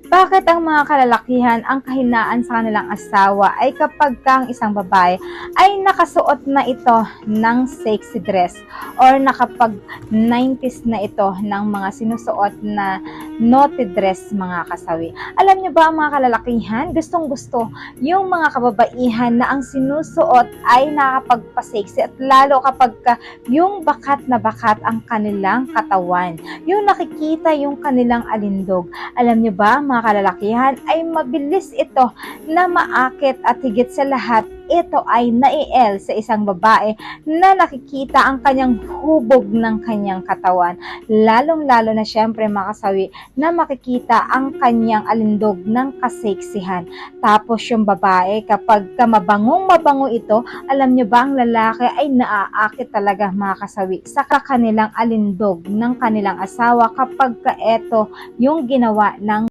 Bakit ang mga kalalakihan ang kahinaan sa kanilang asawa ay kapag ang isang babae ay nakasuot na ito ng sexy dress or nakapag 90s na ito ng mga sinusuot na naughty dress, mga kasawi. Alam niyo ba, mga kalalakihan, gustong gusto yung mga kababaihan na ang sinusuot ay nakakapagpa-sexy, at lalo kapag yung bakat na bakat ang kanilang katawan, yung nakikita yung kanilang alindog. Alam niyo ba, mga kalalakihan, ay mabilis ito na maakit, at higit sa lahat, ito ay naiel sa isang babae na nakikita ang kanyang hubog ng kanyang katawan. Lalong-lalo na syempre, mga kasawi, na makikita ang kanyang alindog ng kaseksihan. Tapos yung babae, kapag mabango ito, alam niyo ba, ang lalaki ay naaakit talaga, mga kasawi, sa kanilang alindog ng kanilang asawa kapag ito yung ginawa ng